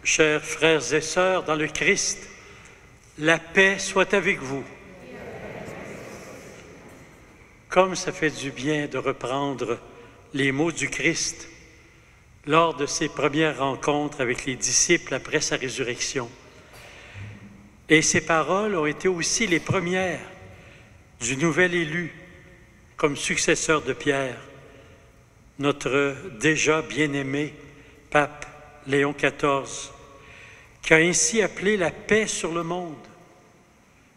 Chers frères et sœurs dans le Christ, la paix soit avec vous. Comme ça fait du bien de reprendre les mots du Christ lors de ses premières rencontres avec les disciples après sa résurrection. Et ces paroles ont été aussi les premières du nouvel élu comme successeur de Pierre, notre déjà bien-aimé pape Léon XIV, qui a ainsi appelé la paix sur le monde,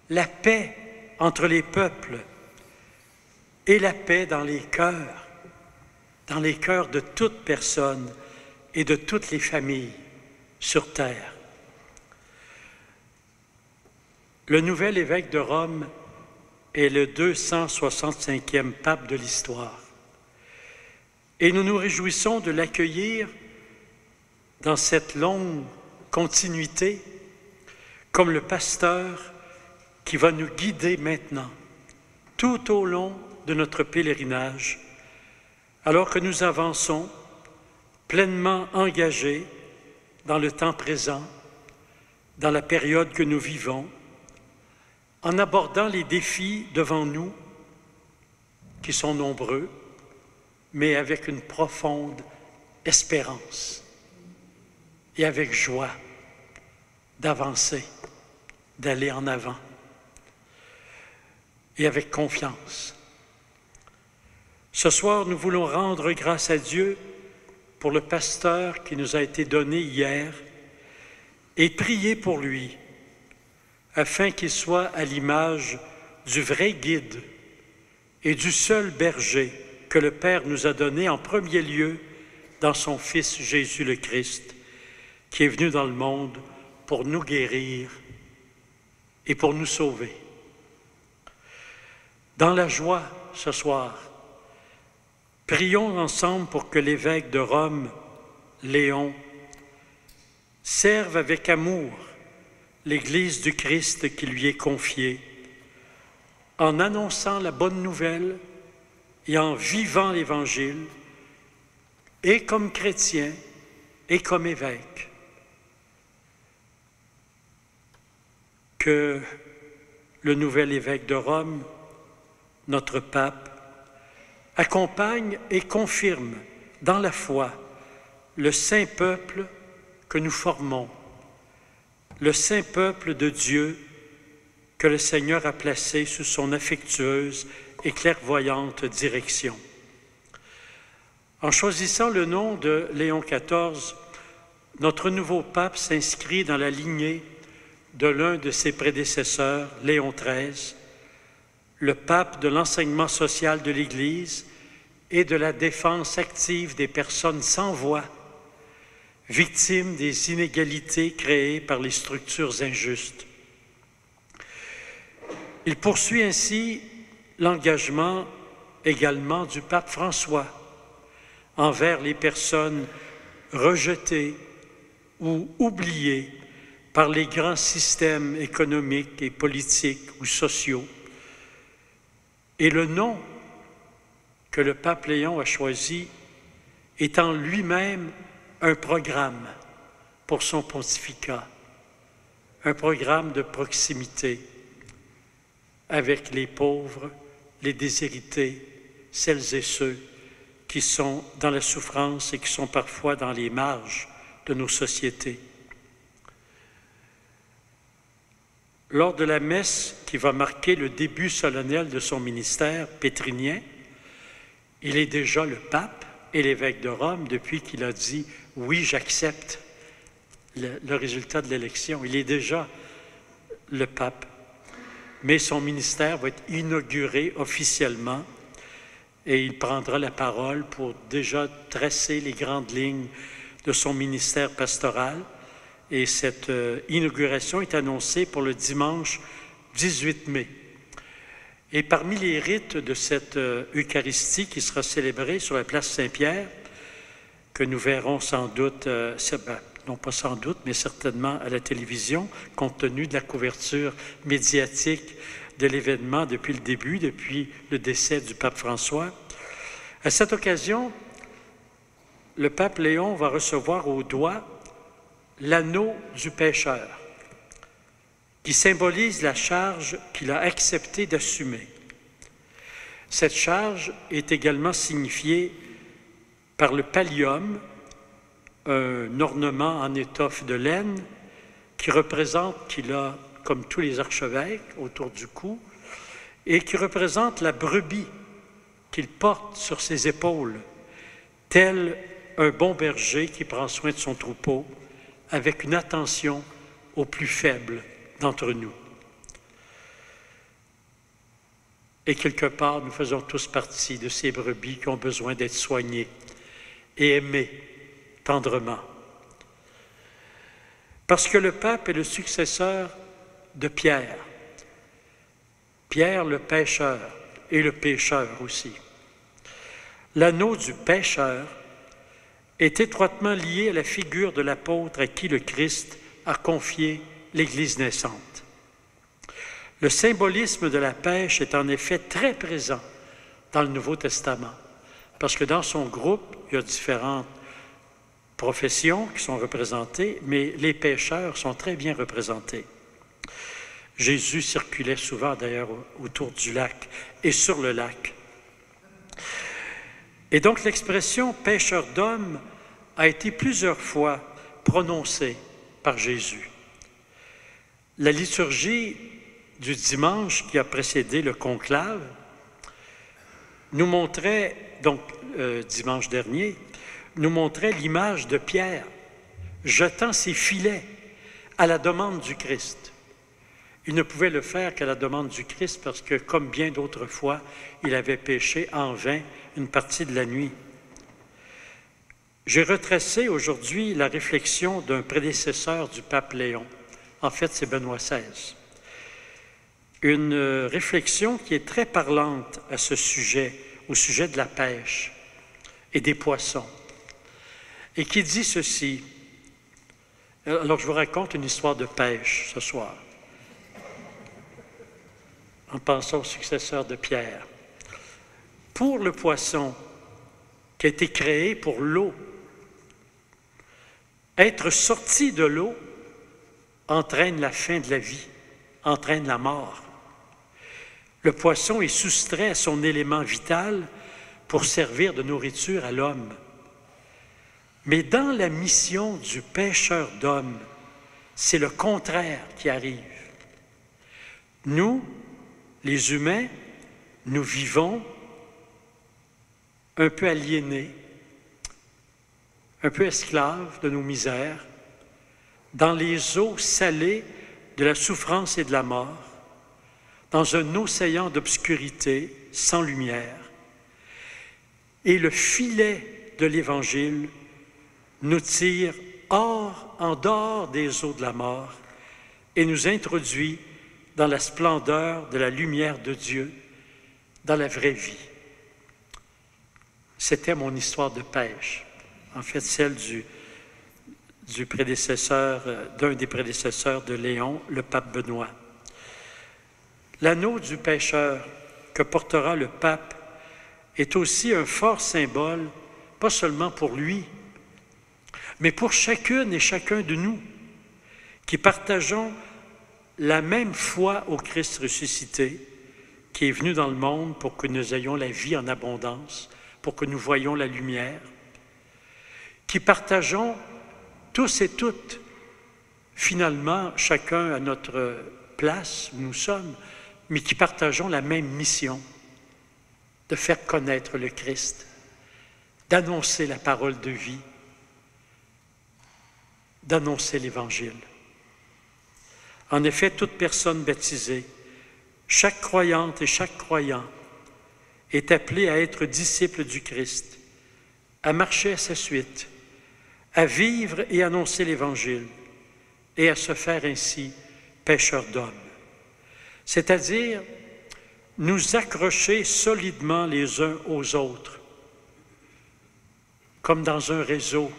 la paix entre les peuples et la paix dans les cœurs de toute personne et de toutes les familles sur terre. Le nouvel évêque de Rome est le 265e pape de l'histoire. Et nous nous réjouissons de l'accueillir dans cette longue continuité comme le pasteur qui va nous guider maintenant tout au long de notre pèlerinage, alors que nous avançons pleinement engagés dans le temps présent, dans la période que nous vivons, en abordant les défis devant nous, qui sont nombreux, mais avec une profonde espérance et avec joie d'avancer, d'aller en avant et avec confiance. Ce soir, nous voulons rendre grâce à Dieu pour le pasteur qui nous a été donné hier et prier pour lui afin qu'il soit à l'image du vrai guide et du seul berger que le Père nous a donné en premier lieu dans son Fils Jésus le Christ, qui est venu dans le monde pour nous guérir et pour nous sauver. Dans la joie ce soir, prions ensemble pour que l'évêque de Rome, Léon, serve avec amour l'Église du Christ qui lui est confiée, en annonçant la bonne nouvelle et en vivant l'Évangile, et comme chrétien et comme évêque. Que le nouvel évêque de Rome, notre pape, accompagne et confirme dans la foi le saint peuple que nous formons, le saint peuple de Dieu que le Seigneur a placé sous son affectueuse et clairvoyante direction. En choisissant le nom de Léon XIV, notre nouveau pape s'inscrit dans la lignée de l'un de ses prédécesseurs, Léon XIII, le pape de l'enseignement social de l'Église et de la défense active des personnes sans voix, victimes des inégalités créées par les structures injustes. Il poursuit ainsi l'engagement également du pape François envers les personnes rejetées ou oubliées par les grands systèmes économiques et politiques ou sociaux. Et le nom que le pape Léon a choisi est en lui-même un programme pour son pontificat, un programme de proximité avec les pauvres, les déshérités, celles et ceux qui sont dans la souffrance et qui sont parfois dans les marges de nos sociétés. Lors de la messe qui va marquer le début solennel de son ministère pétrinien, il est déjà le pape et l'évêque de Rome depuis qu'il a dit « oui, j'accepte le résultat de l'élection ». Il est déjà le pape, mais son ministère va être inauguré officiellement et il prendra la parole pour déjà tracer les grandes lignes de son ministère pastoral. Et cette inauguration est annoncée pour le dimanche 18 mai. Et parmi les rites de cette Eucharistie qui sera célébrée sur la place Saint-Pierre, que nous verrons sans doute, non pas sans doute, mais certainement à la télévision, compte tenu de la couverture médiatique de l'événement depuis le début, depuis le décès du pape François. À cette occasion, le pape Léon va recevoir au doigt l'anneau du pécheur, qui symbolise la charge qu'il a accepté d'assumer. Cette charge est également signifiée par le pallium, un ornement en étoffe de laine qui représente qu'il a, comme tous les archevêques, autour du cou, et qui représente la brebis qu'il porte sur ses épaules, tel un bon berger qui prend soin de son troupeau avec une attention aux plus faibles d'entre nous. Et quelque part, nous faisons tous partie de ces brebis qui ont besoin d'être soignées et aimées tendrement. Parce que le pape est le successeur de Pierre. Pierre le pécheur et le pécheur aussi. L'anneau du pécheur est étroitement lié à la figure de l'apôtre à qui le Christ a confié l'Église naissante. Le symbolisme de la pêche est en effet très présent dans le Nouveau Testament, parce que dans son groupe, il y a différentes professions qui sont représentées, mais les pêcheurs sont très bien représentés. Jésus circulait souvent d'ailleurs autour du lac et sur le lac. Et donc l'expression « pêcheur d'hommes » a été plusieurs fois prononcée par Jésus. La liturgie du dimanche qui a précédé le conclave nous montrait, donc dimanche dernier, nous montrait l'image de Pierre jetant ses filets à la demande du Christ. Il ne pouvait le faire qu'à la demande du Christ parce que, comme bien d'autres fois, il avait pêché en vain une partie de la nuit. J'ai retracé aujourd'hui la réflexion d'un prédécesseur du pape Léon. En fait, c'est Benoît XVI. Une réflexion qui est très parlante à ce sujet, au sujet de la pêche et des poissons, et qui dit ceci. Alors, je vous raconte une histoire de pêche ce soir, en pensant au successeur de Pierre. Pour le poisson qui a été créé pour l'eau, être sorti de l'eau entraîne la fin de la vie, entraîne la mort. Le poisson est soustrait à son élément vital pour servir de nourriture à l'homme. Mais dans la mission du pêcheur d'hommes, c'est le contraire qui arrive. Nous, les humains, nous vivons un peu aliénés, un peu esclaves de nos misères, dans les eaux salées de la souffrance et de la mort, dans un océan d'obscurité sans lumière. Et le filet de l'Évangile nous tire en dehors des eaux de la mort et nous introduit dans la splendeur de la lumière de Dieu, dans la vraie vie. C'était mon histoire de pêche, en fait celle du prédécesseur, d'un des prédécesseurs de Léon, le pape Benoît. L'anneau du pêcheur que portera le pape est aussi un fort symbole, pas seulement pour lui, mais pour chacune et chacun de nous qui partageons la même foi au Christ ressuscité, qui est venu dans le monde pour que nous ayons la vie en abondance, pour que nous voyions la lumière, qui partageons tous et toutes, finalement, chacun à notre place où nous sommes, mais qui partageons la même mission de faire connaître le Christ, d'annoncer la parole de vie, d'annoncer l'Évangile. En effet, toute personne baptisée, chaque croyante et chaque croyant est appelé à être disciple du Christ, à marcher à sa suite, à vivre et annoncer l'Évangile et à se faire ainsi pêcheur d'hommes. C'est-à-dire nous accrocher solidement les uns aux autres, comme dans un réseau.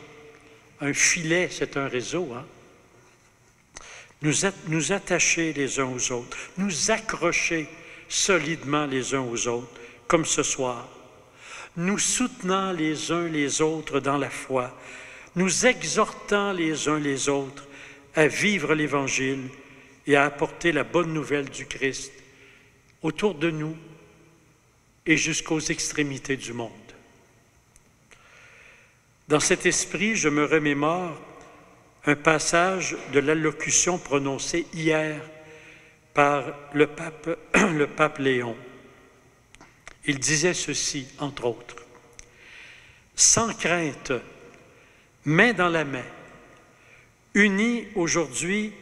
Un filet, c'est un réseau, hein? Nous attacher les uns aux autres, nous accrocher solidement les uns aux autres, comme ce soir, nous soutenant les uns les autres dans la foi, nous exhortant les uns les autres à vivre l'Évangile et à apporter la bonne nouvelle du Christ autour de nous et jusqu'aux extrémités du monde. Dans cet esprit, je me remémore un passage de l'allocution prononcée hier par le pape Léon. Il disait ceci, entre autres: « Sans crainte, main dans la main, unis aujourd'hui,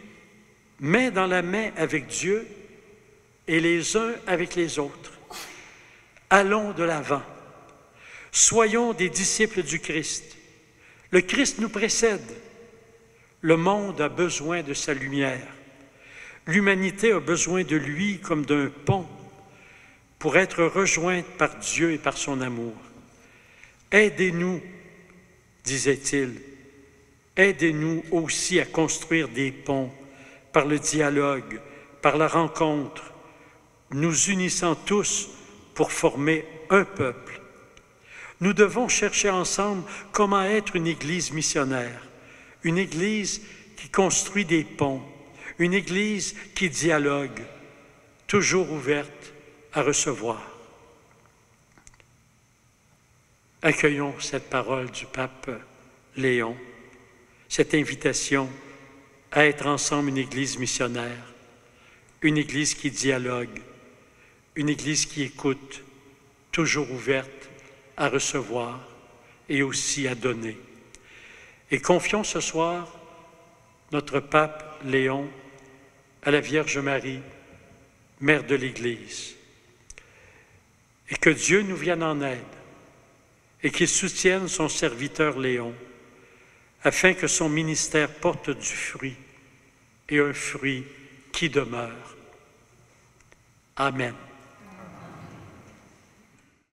main dans la main avec Dieu et les uns avec les autres. Allons de l'avant. Soyons des disciples du Christ. Le Christ nous précède. Le monde a besoin de sa lumière. L'humanité a besoin de lui comme d'un pont pour être rejointe par Dieu et par son amour. Aidez-nous, disait-il, aidez-nous aussi à construire des ponts par le dialogue, par la rencontre, nous unissant tous pour former un peuple. Nous devons chercher ensemble comment être une Église missionnaire, une Église qui construit des ponts, une Église qui dialogue, toujours ouverte à recevoir. Accueillons cette parole du pape Léon, cette invitation à être ensemble une Église missionnaire, une Église qui dialogue, une Église qui écoute, toujours ouverte à recevoir et aussi à donner. Et confions ce soir notre pape Léon à la Vierge Marie, Mère de l'Église. Et que Dieu nous vienne en aide et qu'il soutienne son serviteur Léon, afin que son ministère porte du fruit et un fruit qui demeure. Amen.